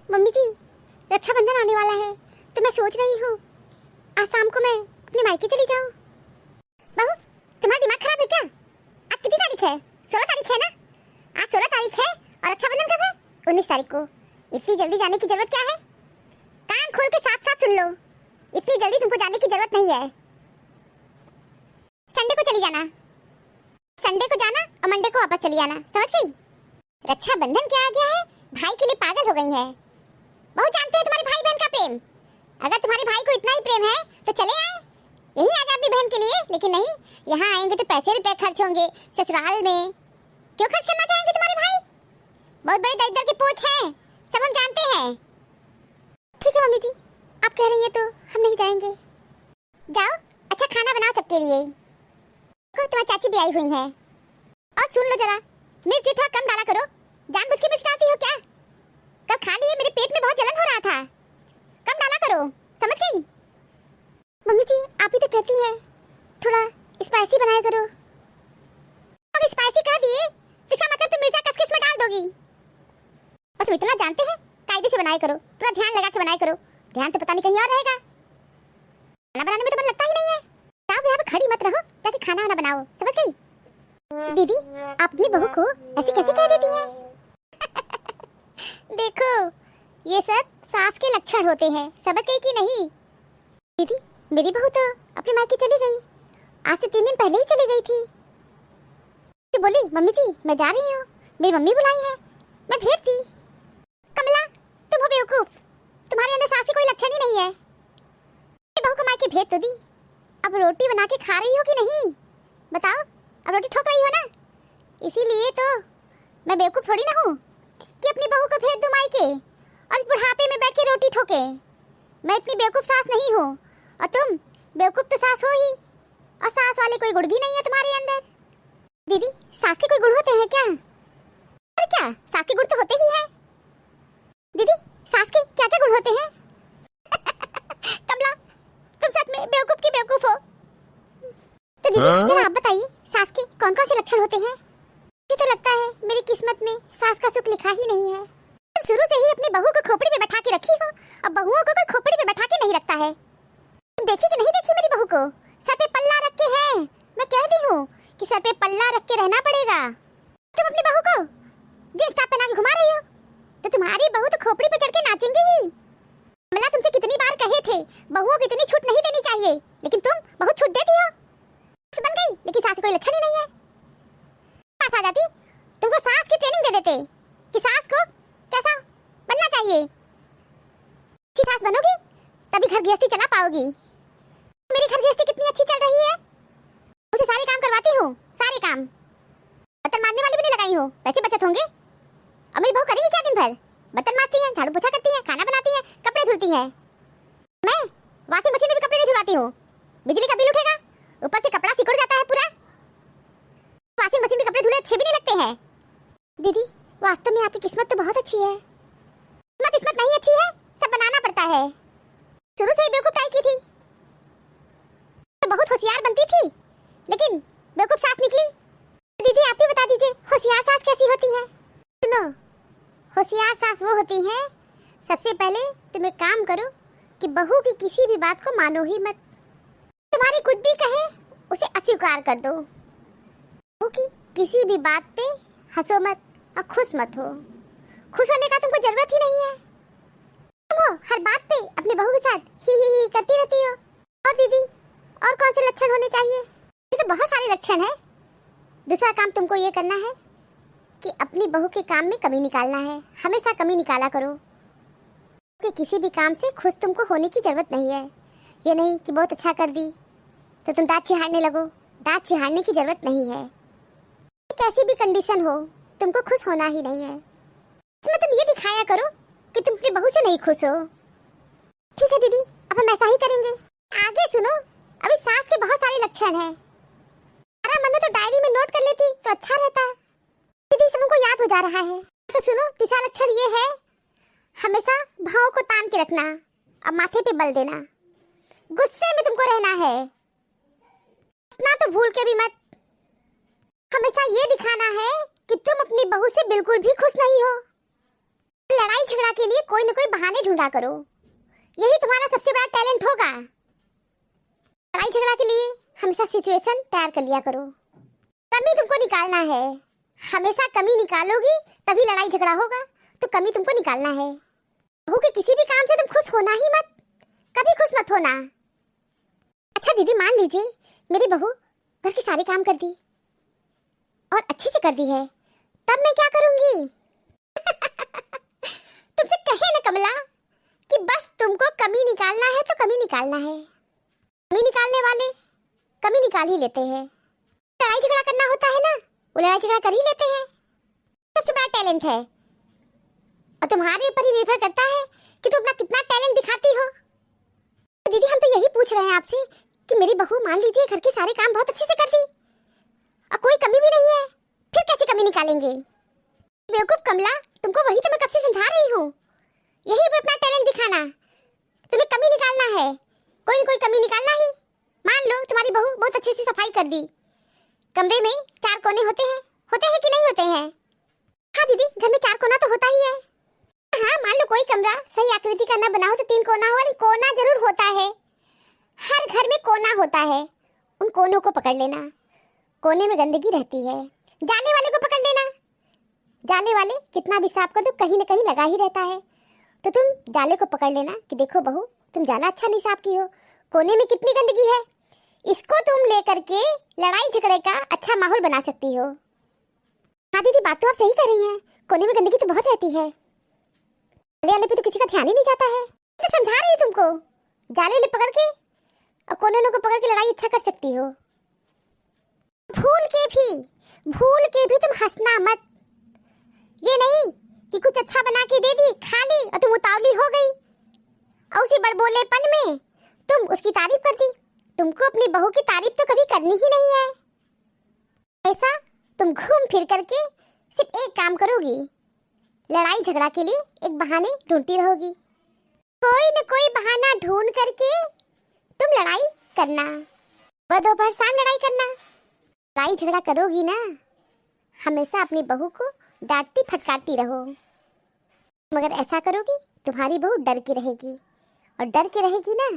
Mummy जी, रक्षाबंधन आने वाला है तो मैं सोच रही हूँ आज शाम को मैं अपने मायके चली जाऊँ। बहू, तुम्हारा दिमाग खराब है क्या? आज कितनी तारीख है? 16 तारीख है ना? आज 16 तारीख है और रक्षाबंधन कब है? 19 तारीख को। इतनी जल्दी जाने की जरूरत क्या है? कान खोल के साफ साफ सुन लो, इतनी जल्दी तुमको जाने की जरूरत नहीं है। संडे को चली जाना, संडे को जाना और मंडे को वापस चली आना, समझ गई? रक्षाबंधन क्या आ गया है, भाई के लिए पागल हो गई है। बहुत जानते हैं तुम्हारे भाई बहन का प्रेम। अगर तुम्हारे भाई को इतना ही प्रेम है तो चले आए यही आ जाए अपनी बहन के लिए, लेकिन नहीं, यहाँ आएंगे तो पैसे रुपए खर्च होंगे ससुराल में। क्यों खर्च करना चाहेंगे तुम्हारे भाई? बहुत बड़े दरिद्र के पोच हैं, सब हम जानते हैं। ठीक है मम्मी जी, आप कह रही हैं तो हम नहीं जाएंगे। जाओ, अच्छा खाना बनाओ सबके लिए। तुम्हारी चाची भी आई हुई है। और सुन लो जरा, मिर्च थोड़ा कम डाला करो। जानबूझ के मिर्च डालती हो क्या? कल खा लिए, मेरे पेट में बहुत जलन हो रहा था। कम डाला करो, समझ गई? मम्मी जी, आप ही तो कहती हैं थोड़ा स्पाइसी बनाया करो। अब स्पाइसी कह दिए, इसका मतलब तुम मिर्चा कस कस में डाल दोगी। बस हम इतना जानते हैं, कायदे से बनाया करो, थोड़ा ध्यान लगा के बनाया करो। ध्यान तो पता नहीं कहीं और रहेगा। खाना बनाने में तो मन लगता ही नहीं है। आप यहाँ पे खड़ी मत रहो, जाके खाना वाना बनाओ, समझ गई? दीदी, आप अपनी बहू को ऐसे कैसे कह देती हैं? देखो, ये सब सास के लक्षण होते हैं, समझ गई कि नहीं? दीदी, मेरी बहू तो अपने मायके चली गई, आज से 3 दिन पहले ही चली गई थी। तो बोली, मम्मी जी मैं जा रही हूँ, मेरी मम्मी बुलाई है, मैं भेज दी। कमला, तुम हो बेवकूफ, तुम्हारे अंदर सास के कोई लक्षण ही नहीं है। मेरी बहू को मायके भेज तो दी, अब रोटी बना के खा रही हो कि नहीं बताओ? अब रोटी ठोक रही हो ना, इसीलिए तो मैं बेवकूफ थोड़ी ना हूँ कि अपनी बहू को भेज दूं मायके और इस बुढ़ापे में बैठ के रोटी ठोके। मैं इतनी बेवकूफ सास नहीं हूँ, और तुम बेवकूफ तो सास हो ही, और सास वाले कोई गुण भी नहीं है तुम्हारे अंदर। दीदी, सास के कोई गुण होते हैं क्या? और क्या, सास के गुण तो होते ही हैं। दीदी, सास के क्या क्या गुण होते हैं? कमला, तुम सच में बेवकूफ की बेवकूफ हो। तो दीदी जरा आप बताइए, सास के कौन कौन से लक्षण होते हैं? मुझे तो लगता है मेरी किस्मत में सास का सुख लिखा ही नहीं है। तुम शुरू से ही अपनी बहू को खोपड़ी पे बैठा के रखी हो, और बहुओं को कोई खोपड़ी पे बैठा के नहीं रखता है। तुम देखी कि नहीं देखी मेरी बहू को? सर पे पल्ला रख के है, मैं कहती हूँ कि सर पे पल्ला रख के रहना पड़ेगा। तुम अपनी बहू को जींस टॉप पहना के घुमा रही हो, तो तुम्हारी बहू तो खोपड़ी पे चढ़ के नाचेंगी ही। मैं तुमसे कितनी बार कहे थे बहुओं को इतनी छूट नहीं देनी चाहिए, लेकिन तुम बहुत छूट देती हो। बन गई, लेकिन सास कोई लक्षण ही नहीं है। पास आ जाती, तुमको सास की ट्रेनिंग दे देते कि सास को कैसा बनना चाहिए। अच्छी सास बनोगी तभी घर गृहस्थी चला पाओगी। मेरी घर गृहस्थी कितनी अच्छी चल रही है, उसे सारे काम करवाती हूँ, सारे काम। बर्तन मांजने वाली भी नहीं लगाई हूँ, पैसे बचत होंगे। और मेरी बहू करेगी क्या दिन भर? बर्तन मांजती है, झाड़ू पोछा करती है, खाना बनाती है, कपड़े धुलती है। मैं वॉशिंग मशीन में भी कपड़े नहीं धुलवाती हूँ, बिजली का बिल उठेगा, ऊपर से कपड़ा सिकुड़ जाता है पूरा। वॉशिंग मशीन में कपड़े धुले अच्छे भी नहीं लगते हैं। दीदी, वास्तव में आपकी किस्मत तो बहुत अच्छी है। किस्मत नहीं अच्छी है, सब बनाना पड़ता है। शुरू से ही बेवकूफ टाइप की थी, तो बहुत होशियार बनती थी, लेकिन बेवकूफ सास निकली। दीदी आप ही बता दीजिए, होशियार सास कैसी होती है? सुनो, होशियार सास वो होती है, सबसे पहले तुम एक काम करो कि बहू की किसी भी बात को मानो ही मत। तुम्हारी कुछ भी कहे उसे अस्वीकार कर दो। बहू की किसी भी बात पे हंसो मत और खुश मत हो। खुश होने का तुमको जरूरत ही नहीं है। तुम हो हर बात पे अपनी बहू के साथ ही करती रहती हो। और दीदी, और कौन से लक्षण होने चाहिए? ये तो बहुत सारे लक्षण हैं। दूसरा काम तुमको ये करना है कि अपनी बहू के काम में कमी निकालना है, हमेशा कमी निकाला करो। कि किसी भी काम से खुश तुमको होने की जरूरत नहीं है। ये नहीं कि बहुत अच्छा कर दी तो तुम दांत चिहाड़ने लगो, दांत चिहाड़ने की जरूरत नहीं है। कैसी भी कंडीशन हो, तुमको खुश होना ही नहीं है। इसमें तुम ये दिखाया करो कि तुम अपनी बहू से नहीं खुश हो। ठीक है दीदी, अब हम ऐसा ही करेंगे। आगे सुनो, अभी सास के बहुत सारे लक्षण हैं। अरे मैंने तो डायरी में नोट कर लेती तो अच्छा रहता। दीदी सबको याद हो जा रहा है। तो सुनो, तीसरा लक्षण ये है, हमेशा भाव को तान के रखना और माथे पे बल देना। गुस्से में तुमको रहना है, इतना तो भूल के भी मत। हमेशा ये दिखाना है कि तुम अपनी बहू से बिल्कुल भी खुश नहीं हो। लड़ाई झगड़ा के लिए कोई न कोई बहाने ढूंढा करो, यही तुम्हारा सबसे बड़ा टैलेंट होगा। लड़ाई झगड़ा के लिए हमेशा सिचुएशन तैयार कर लिया करो। कमी तुमको निकालना है, हमेशा कमी निकालोगी तभी लड़ाई झगड़ा होगा, तो कमी तुमको निकालना है। बहू के किसी भी काम से तुम खुश होना ही मत, कभी खुश मत होना। अच्छा दीदी, मान लीजिए मेरी बहू घर के सारे काम कर दी और अच्छे से कर दी है, तब मैं क्या करूंगी? तुमसे कहे ना कमला कि बस तुमको कमी निकालना है तो कमी निकालना है। कमी निकालने वाले कमी निकाल ही लेते हैं। लड़ाई झगड़ा करना होता है ना, वो लड़ाई झगड़ा कर ही लेते हैं। सबसे बड़ा टैलेंट है और तुम्हारे ऊपर ही निर्भर करता है कि तुम अपना कितना टैलेंट दिखाती हो। तो दीदी हम तो यही पूछ रहे हैं आपसे कि मेरी बहू मान लीजिए घर के सारे काम बहुत अच्छे से कर दी और कोई कमी भी नहीं है, फिर कैसे कमी निकालेंगे? बेवकूफ कमला, तुमको वही तो मैं कब से समझा रही हूँ, यही पे अपना टैलेंट दिखाना। तुम्हें कमी निकालना है, कोई न कोई कमी निकालना ही। मान लो तुम्हारी बहू बहुत अच्छे से सफाई कर दी, कमरे में 4 कोने होते हैं कि नहीं होते हैं? हाँ दीदी, घर में 4 कोना तो होता ही है। हाँ, मान लो कोई कमरा सही आकृति का न बना हो तो 3 कोना हो, वाली कोना जरूर होता है। हर घर में कोना होता है, उन कोनों को पकड़ लेना। कोने में गंदगी रहती है, जाले वाले को पकड़ लेना। जाले वाले कितना भी साफ कर दो कहीं न कहीं लगा ही रहता है, तो तुम जाले को पकड़ लेना कि देखो बहू, तुम जाला अच्छा नहीं साफ की हो, कोने में कितनी गंदगी है। इसको तुम लेकर के लड़ाई झगड़े का अच्छा माहौल बना सकती हो। हाँ दीदी, बात तो आप सही कर रही हैं, कोने में गंदगी तो बहुत रहती है, जाले वाले पे तो किसी का ध्यान ही नहीं जाता है। तो समझा रही हूँ तुमको, जाले ले पकड़ के और कोने को पकड़ के लड़ाई अच्छा कर सकती हो। भूल के भी तुम हंसना मत। ये नहीं कि कुछ अच्छा बना के दे दी, खा ली और तुम उतावली हो गई और उसी बड़बोलेपन में तुम उसकी तारीफ कर दी। तुमको अपनी बहू की तारीफ तो कभी करनी ही नहीं है। ऐसा तुम घूम फिर करके सिर्फ एक काम करोगी, लड़ाई झगड़ा के लिए एक बहाने ढूंढती रहोगी। कोई न कोई बहाना ढूंढ करके तुम लड़ाई करना, वह दोपहर शाम लड़ाई करना। लड़ाई झगड़ा करोगी ना, हमेशा अपनी बहू को डांटती फटकारती रहो। मगर ऐसा करोगी तुम्हारी बहू डर के रहेगी, और डर के रहेगी ना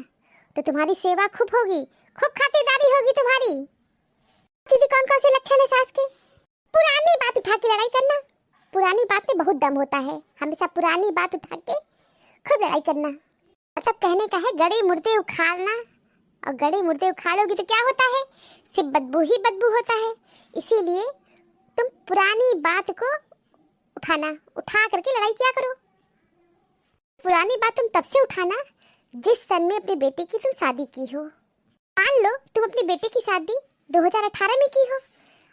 तो तुम्हारी सेवा खूब होगी, खूब खातिरदारी होगी तुम्हारी। दीदी, कौन कौन से लक्षण है सास के? पुरानी बात उठा के लड़ाई करना, पुरानी बात में बहुत दम होता है। हमेशा पुरानी बात उठा के खूब लड़ाई करना, मतलब कहने का है गड़े मुर्दे उखाड़ना। और गड़े मुर्दे उखाड़ोगी तो क्या होता है? सिर्फ बदबू ही बदबू होता है। इसीलिए तुम पुरानी बात को उठा करके लड़ाई किया करो। पुरानी बात तुम तब से उठाना जिस सन में अपने बेटे की तुम शादी की हो। मान लो तुम अपने बेटे की शादी 2018 में की हो,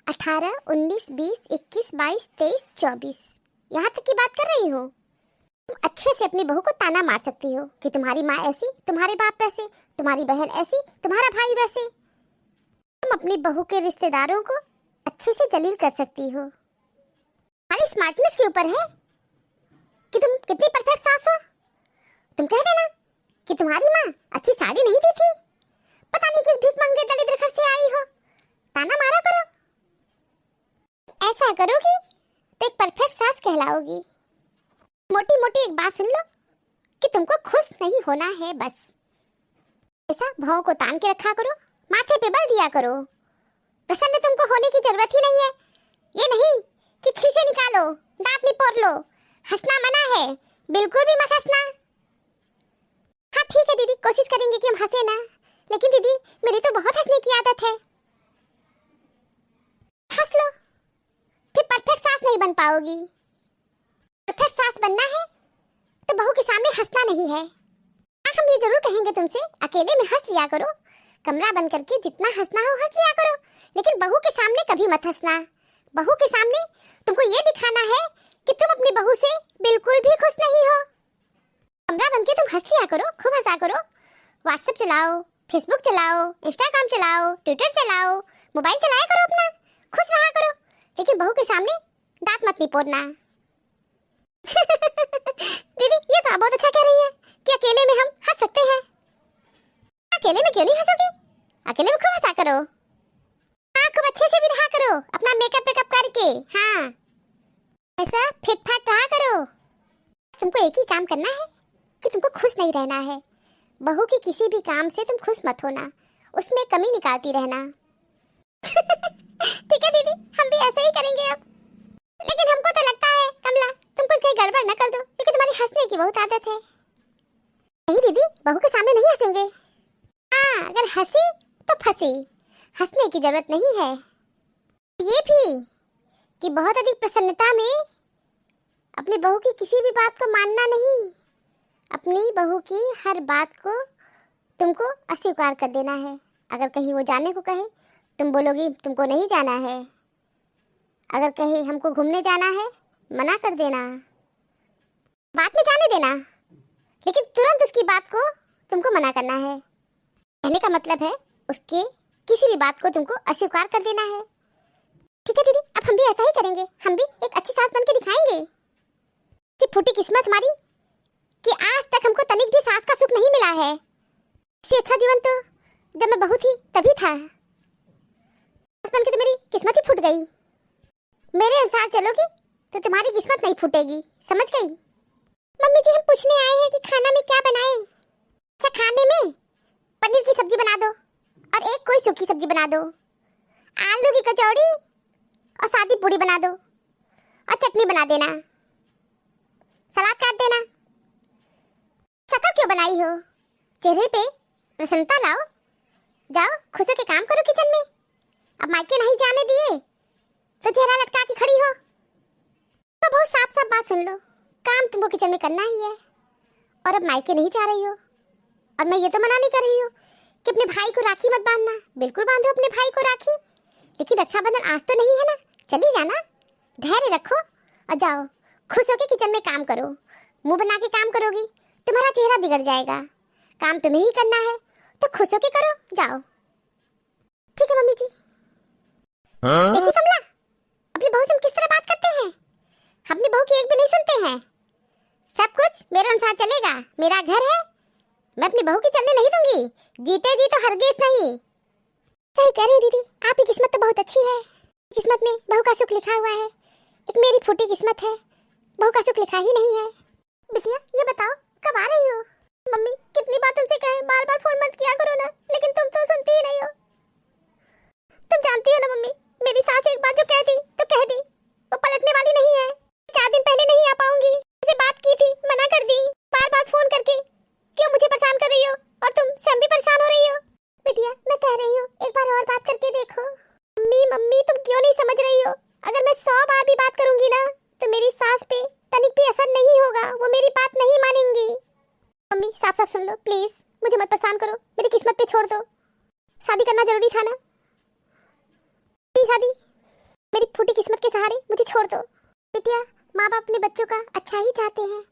18, 19, 20, 21, 22, 23, 24, यहाँ तक की बात कर रही हो। तुम अच्छे से अपनी बहू को ताना मार सकती हो कि तुम्हारी माँ ऐसी, तुम्हारे बाप वैसे, तुम्हारी बहन ऐसी, तुम्हारा भाई वैसे। तुम अपनी बहू के रिश्तेदारों को अच्छे से जलील कर सकती हो। तुम्हारी स्मार्टनेस के ऊपर है कि तुम कितनी परफेक्ट सास हो। तुम कह देना कि तुम्हारी माँ अच्छी साड़ी नहीं दी थी, पता नहीं किस भीख मंगे दरिद्र घर से आई हो, ताना मारा करो। ऐसा करोगी तो एक परफेक्ट सास कहलाओगी। मोटी मोटी एक बात सुन लो कि तुमको खुश नहीं होना है, बस ऐसा भाव को तान के रखा करो, माथे पे बल दिया करो। प्रसन्न तुमको होने की जरूरत ही नहीं है। ये नहीं कि खीसे निकालो, दांत निपोड़ लो, हंसना मना है, बिल्कुल भी मत हंसना। हाँ ठीक है दीदी, कोशिश करेंगे कि हम हंसे ना, लेकिन दीदी मेरी तो बहुत हंसने की आदत है। हंस लो, फिर परफेक्ट सास नहीं बन पाओगी। परफेक्ट सास बनना है तो बहू के सामने हंसना नहीं है। हम ये जरूर कहेंगे तुमसे, अकेले में हंस लिया करो, कमरा बंद करके जितना हंसना हो हंस लिया करो, लेकिन बहू के सामने कभी मत हंसना। बहू के सामने तुमको ये दिखाना है कि तुम अपनी बहू से बिल्कुल भी खुश नहीं हो। कमरा बंद के तुम हंस लिया करो, खूब हंसा करो। व्हाट्सएप चलाओ, फेसबुक चलाओ, इंस्टाग्राम चलाओ, ट्विटर चलाओ, मोबाइल चलाया करो अपना, खुश रहा करो, लेकिन बहू के सामने दांत मत निपोड़ना। दीदी ये तो आप बहुत अच्छा कह रही है कि अकेले में हम हंस सकते हैं। अकेले में क्यों नहीं हंसोगी? अकेले में खूब हंसा करो, हाँ खूब अच्छे से भी रहा करो, अपना मेकअप करके, हाँ ऐसा फिट फाट रहा करो, तुमको एक ही काम करना है कि तुमको खुश नहीं रहना है। बहू के किसी भी काम से तुम खुश मत होना, उसमें कमी निकालती रहना। ठीक है दीदी, हम भी ऐसा ही करेंगे अब। लेकिन हमको तो लगता है कमला तुम कुछ कहीं गड़बड़ न कर दो, क्योंकि तुम्हारी हंसने की बहुत आदत है। नहीं दीदी, बहू के सामने नहीं हंसेंगे। हाँ, अगर हंसी तो फंसी, हंसने की जरूरत नहीं है। ये भी कि बहुत अधिक प्रसन्नता में अपनी बहू की किसी भी बात को मानना नहीं, अपनी बहू की हर बात को तुमको अस्वीकार कर देना है। अगर कहीं वो जाने को कहे, तुम बोलोगी तुमको नहीं जाना है। अगर कहे हमको घूमने जाना है, मना कर देना, बात में जाने देना, लेकिन तुरंत उसकी बात को तुमको मना करना है। कहने का मतलब है उसके किसी भी बात को तुमको अस्वीकार कर देना है। ठीक है दीदी, अब हम भी ऐसा ही करेंगे। हम भी एक अच्छी सास बन के दिखाएंगे। सिर्फ फूटी किस्मत हमारी कि आज तक हमको तनिक भी सास का सुख नहीं मिला है। इससे अच्छा जीवन तो जब मैं बहू थी तभी था। सास बन के तो मेरी किस्मत ही फूट गई। मेरे अनुसार चलोगी तो तुम्हारी किस्मत नहीं फूटेगी, समझ गई? मम्मी जी, हम पूछने आए हैं कि खाना में क्या बनाएं? अच्छा, खाने में पनीर की सब्जी बना दो और एक कोई सूखी सब्जी बना दो, आलू की कचौड़ी और सादी पूड़ी बना दो और चटनी बना देना, सलाद काट देना। शक्ल क्यों बनाई हो? चेहरे पे प्रसन्नता लाओ। जाओ खुश होकर काम करो किचन में। अब मायके नहीं जाने दिए तो चेहरा लटका के खड़ी हो। तो बहुत साफ साफ बात सुन लो, काम तुमको किचन में करना ही है। और अब मायके नहीं जा रही हो, और मैं ये तो मना नहीं कर रही हूँ कि अपने भाई को राखी मत बांधना। बिल्कुल बांधो अपने भाई को राखी, लेकिन रक्षाबंधन आज तो नहीं है ना। चली जाना, धैर्य रखो और जाओ खुश होकर किचन में काम करो। मुंह बना के काम करोगी तुम्हारा चेहरा बिगड़ जाएगा। काम तुम्हें ही करना है तो खुश होकर करो, जाओ। ठीक है मम्मी जी। देखिए कमला, अपनी बहू से हम किस तरह बात करते हैं। अपनी बहू की एक भी नहीं सुनते हैं। सब कुछ मेरे अनुसार चलेगा, मेरा घर है, मैं अपनी बहू की चलने नहीं दूंगी। जीते जी तो हरगिज नहीं। सही कह रही दीदी, आपकी किस्मत तो बहुत अच्छी है। किस्मत में बहू का सुख लिखा हुआ है। एक मेरी फूटी किस्मत है, बहू का सुख लिखा ही नहीं है। बिटिया ये बताओ कब आ रही हो? मम्मी कितनी बार तुमसे कहे बार बार फोन मत किया करो ना, लेकिन तुम तो सुनती ही नहीं हो। तुम जानती हो ना मम्मी, मेरी सास एक बार जो कह दी तो कह दी, वो पलटने वाली नहीं है। 4 दिन पहले नहीं आ पाऊंगी, से बात की थी, मना कर दी। बार बार फोन करके क्यों मुझे परेशान कर रही हो, और तुम स्वयं भी परेशान हो रही हो। बिटिया मैं कह रही हूँ एक बार और बात करके देखो। मम्मी मम्मी तुम क्यों नहीं समझ रही हो? अगर मैं 100 बार भी बात करूंगी ना तो मेरी सास पे तनिक भी असर नहीं होगा, वो मेरी बात नहीं मानेंगी। मम्मी साफ साफ सुन लो प्लीज, मुझे मत परेशान करो, मेरी किस्मत पे छोड़ दो। शादी करना जरूरी था ना, शादी मेरी फूटी किस्मत के सहारे मुझे छोड़ दो। बिटिया माँ बाप अपने बच्चों का अच्छा ही चाहते हैं,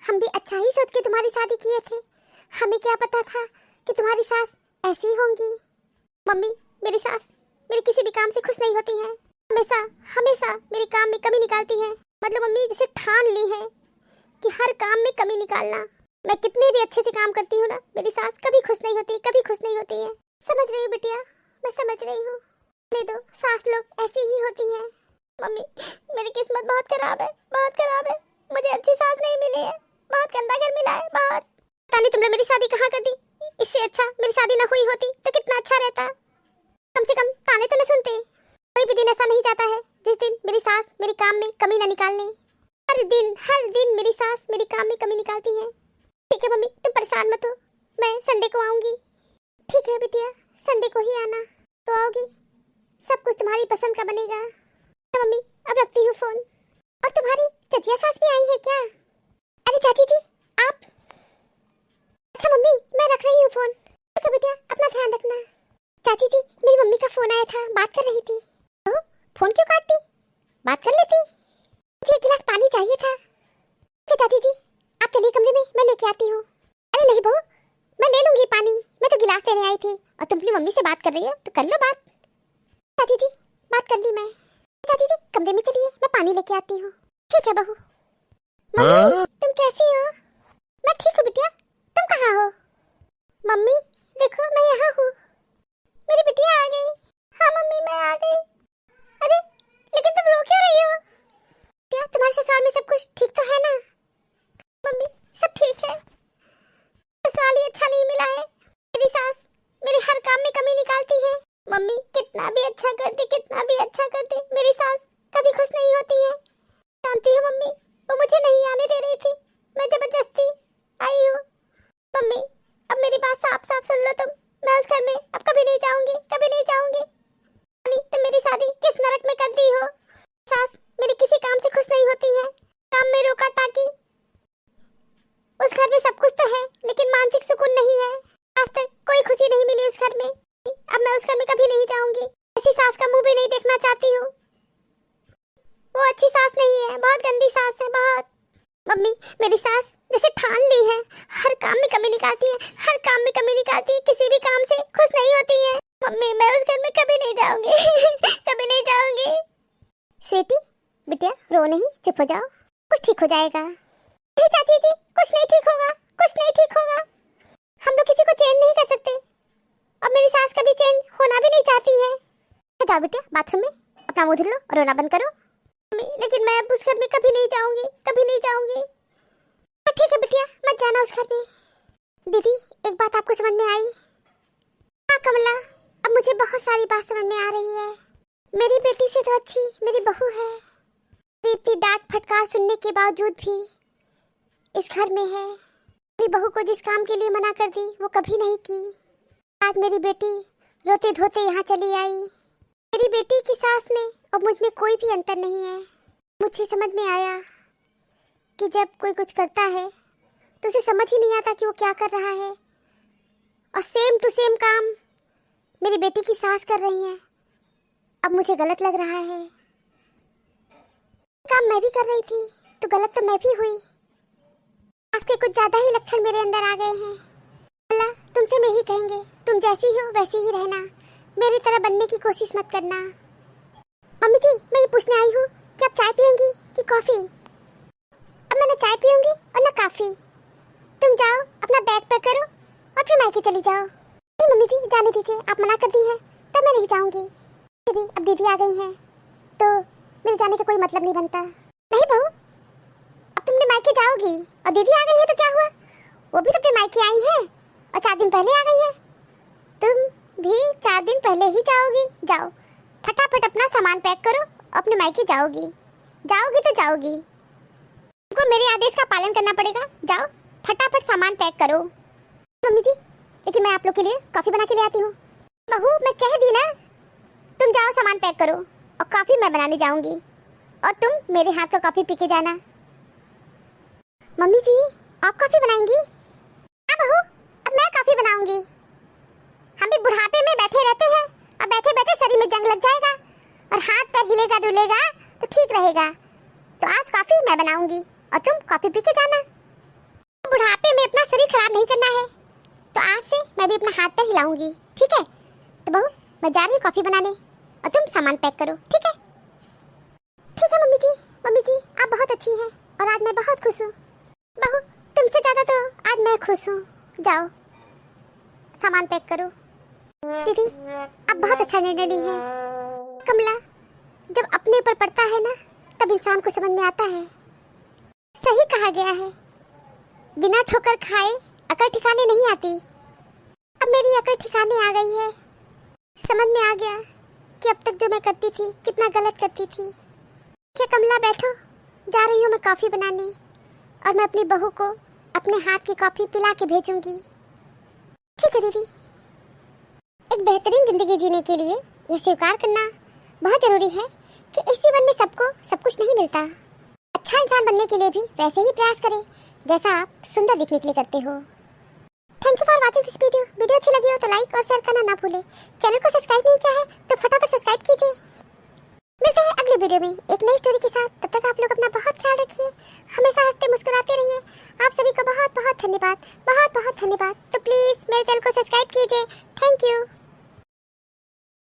हम भी अच्छा ही सोच के तुम्हारी शादी किए थे। हमें क्या पता था कि तुम्हारी सास ऐसी होंगी। मम्मी मेरी सास मेरे किसी भी काम से खुश नहीं होती हैं, हमेशा हमेशा मेरे काम में कमी निकालती हैं। मतलब मम्मी जैसे ठान ली है कि हर काम में कमी निकालना। मैं कितने भी अच्छे से काम करती हूँ ना, मेरी सास कभी खुश नहीं होती, कभी खुश नहीं होती है। समझ रही हूँ बिटिया, मैं समझ रही हूँ। ले दो, सास लोग ऐसी ही होती हैं। मम्मी मेरी किस्मत बहुत खराब है, बहुत खराब है। मुझे अच्छी सास नहीं मिली है, बहुत गंदा घर मिला है, बहुत। पता नहीं तुमने मेरी शादी कहाँ कर दी। इससे अच्छा मेरी शादी न हुई होती तो कितना अच्छा रहता। कम से कम ताने तो न सुनते। कोई भी दिन ऐसा नहीं जाता है जिस दिन मेरी सास मेरे काम में कमी न निकाल ले। हर दिन मेरी सास मेरे काम में कमी निकालती है। ठीक है मम्मी तुम परेशान मत हो, मैं संडे को आऊंगी। ठीक है बिटिया, संडे को ही आना। तो आओगी, सब कुछ तुम्हारी पसंद का बनेगा। मम्मी अब रखती हूँ फोन। और तुम्हारी चचिया सास भी आई है क्या? अरे चाची जी आप। अच्छा मम्मी मैं रख रही हूँ फोन। ठीक है बेटा, अपना ध्यान रखना। चाची जी मेरी मम्मी का फोन आया था, बात कर रही थी। तो फोन क्यों काटती, बात कर लेती। मुझे एक गिलास पानी चाहिए था। ठीक है चाची जी, आप चलिए कमरे में, मैं लेके आती हूँ। अरे नहीं बहू, मैं ले लूंगी पानी, मैं तो गिलास लेने आई थी। और तुम अपनी मम्मी से बात कर रही हो तो कर लो बात। चाची जी बात कर ली मैं। चाची जी कमरे में चलिए, मैं पानी लेके आती हूँ। ठीक है बहू। मम्मी तुम कैसी हो? मैं ठीक हूँ बिटिया, तुम कहाँ हो? मम्मी देखो मैं यहाँ हूँ। मेरी बिटिया आ गई। हाँ मम्मी मैं आ गई। अरे लेकिन तुम रो क्यों रही हो? क्या तुम्हारे ससुराल में सब कुछ ठीक तो है ना? कमला है। मेरी सास मेरे हर काम में कमी निकालती है। मम्मी कितना भी अच्छा कर दे, कितना भी अच्छा कर दे, मेरी सास कभी खुश नहीं होती है। जानती हो मम्मी, वो मुझे नहीं आने दे रही थी, मैं जबरदस्ती आई हूँ। मम्मी अब मेरी बात साफ साफ सुन लो तुम, मैं उस घर में अब कभी नहीं जाऊंगी, कभी नहीं जाऊंगी। तुम मेरी शादी किस नरक में कर दी हो। सास मेरे किसी काम से खुश नहीं होती है, काम में रोका ताकि उस घर में सब कुछ तो है लेकिन मानसिक सुकून नहीं है। आज तक कोई खुशी नहीं मिली उस घर में, अब मैं उस घर में कभी नहीं जाऊंगी। ऐसी सास का मुंह भी नहीं देखना चाहती हूँ। वो अच्छी सास नहीं है, बहुत गंदी सास है, बहुत। मम्मी मेरी सास जैसे ठान ली है, हर काम में कमी निकालती है, हर काम में कमी निकालती है, किसी भी काम से खुश नहीं होती है। मम्मी मैं उस घर में कभी नहीं जाऊंगी कभी नहीं जाऊंगी। स्वीटी बिटिया रो नहीं, चुप हो जाओ, कुछ ठीक हो जाएगा। नहीं चाची जी, कुछ नहीं ठीक होगा, कुछ नहीं ठीक होगा। हम लोग किसी को चैन नहीं कर सकते और मेरी सास कभी चैन होना भी नहीं चाहती है। जाओ बेटा बाथरूम में अपना मुंह धुल लो और रोना बंद करो। मम्मी लेकिन मैं अब उस घर में कभी नहीं जाऊंगी, कभी नहीं जाऊंगी। ठीक है बिटिया मत जाना उस घर में। दीदी एक बात आपको समझ में आई? हाँ कमला, अब मुझे बहुत सारी बात समझ में आ रही है। मेरी बेटी से तो अच्छी मेरी बहू है। इतनी डांट फटकार सुनने के बावजूद भी इस घर में है। मेरी बहू को जिस काम के लिए मना कर दी वो कभी नहीं की। आज मेरी बेटी रोते धोते यहाँ चली आई। मेरी बेटी की सास में और मुझ में कोई भी अंतर नहीं है। मुझे समझ में आया कि जब कोई कुछ करता है तो उसे समझ ही नहीं आता कि वो क्या कर रहा है, और सेम टू सेम काम मेरी बेटी की सास कर रही है। अब मुझे गलत लग रहा है। काम मैं भी कर रही थी तो गलत तो मैं भी हुई। आज के कुछ ज्यादा ही लक्षण मेरे अंदर आ गए हैं। अल्लाह तुमसे मैं ही कहेंगे, तुम जैसी हो वैसी ही रहना, मेरी तरह बनने की कोशिश मत करना। मम्मी जी मैं ये पूछने आई हूँ कि आप चाय पियेंगी कि कॉफी? अब मैं ना चाय पीऊंगी और ना कॉफी। तुम जाओ अपना बैग पैक करो और फिर मायके चली जाओ। नहीं मम्मी जी जाने दीजिए, आप मना कर दी है तब मैं नहीं जाऊंगी। अब दीदी आ गई है तो मेरे जाने का कोई मतलब नहीं बनता। नहीं बहू अब तुमने मायके जाओगी और दीदी आ गई है तो क्या हुआ, वो भी तो अपने मायके आई है और 4 दिन पहले आ गई है। तुम भी 4 दिन पहले ही जाओगी। जाओ फटाफट अपना सामान पैक करो, अपने मायके जाओगी। जाओगी तो जाओगी, तुमको मेरे आदेश का पालन करना पड़ेगा। जाओ फटाफट सामान पैक करो। मम्मी जी लेकिन मैं आप लोग के लिए कॉफी बना के ले आती हूँ। बहू मैं कह दी ना, तुम जाओ सामान पैक करो और कॉफी मैं बनाने जाऊंगी और तुम मेरे हाथ का कॉफी पी के जाना। मम्मी जी आप कॉफी बनाएंगी? हाँ बहू अब मैं कॉफी बनाऊंगी। हम भी बुढ़ापे में बैठे रहते हैं और बैठे बैठे शरीर में जंग लग जाएगा और हाथ पैर हिलेगा डुलेगा तो ठीक रहेगा। तो आज कॉफी मैं बनाऊंगी और तुम कॉफी पी के जाना। बुढ़ापे में अपना शरीर खराब नहीं करना है तो आज से मैं भी अपना हाथ पैर हिलाऊंगी, ठीक है? तो बहू मैं जा रही हूँ कॉफी बनाने और तुम सामान पैक करो, ठीक है? ठीक है मम्मी जी आप बहुत अच्छी हैं और आज मैं बहुत खुश हूँ। बहू तुमसे ज्यादा तो आज मैं खुश हूँ। जाओ सामान पैक करो। दीदी आप बहुत अच्छा निर्णय ली है। कमला जब अपने ऊपर पड़ता है ना तब इंसान को समझ में आता है। सही कहा गया है, बिना ठोकर खाए अकल ठिकाने नहीं आती। अब मेरी अकल ठिकाने आ गई है। समझ में आ गया कि अब तक जो मैं करती थी कितना गलत करती थी। क्या कमला बैठो, जा रही हूँ मैं कॉफी बनाने और मैं अपनी बहू को अपने हाथ की कॉफी पिला के भेजूंगी। ठीक है दीदी। एक बेहतरीन जिंदगी जीने के लिए यह स्वीकार करना बहुत जरूरी है कि इस जीवन में सबको सब कुछ नहीं मिलता। अच्छा इंसान बनने के लिए भी वैसे ही प्रयास करें जैसा आप सुंदर दिखने के लिए करते हो। Thank you for watching this video. Video अच्छी लगी हो तो लाइक और शेयर करना ना भूलें। चैनल को सब्सक्राइब नहीं किया है तो फटाफट सब्सक्राइब कीजिए। मिलते हैं अगले वीडियो में एक नई स्टोरी के साथ। तब तक आप लोग अपना बहुत ख्याल रखिए, हमेशा हंसते मुस्कुराते रहिए। आप सभी को बहुत बहुत धन्यवाद, बहुत बहुत धन्यवाद। तो प्लीज़ मेरे चैनल को सब्सक्राइब कीजिए। Thank you.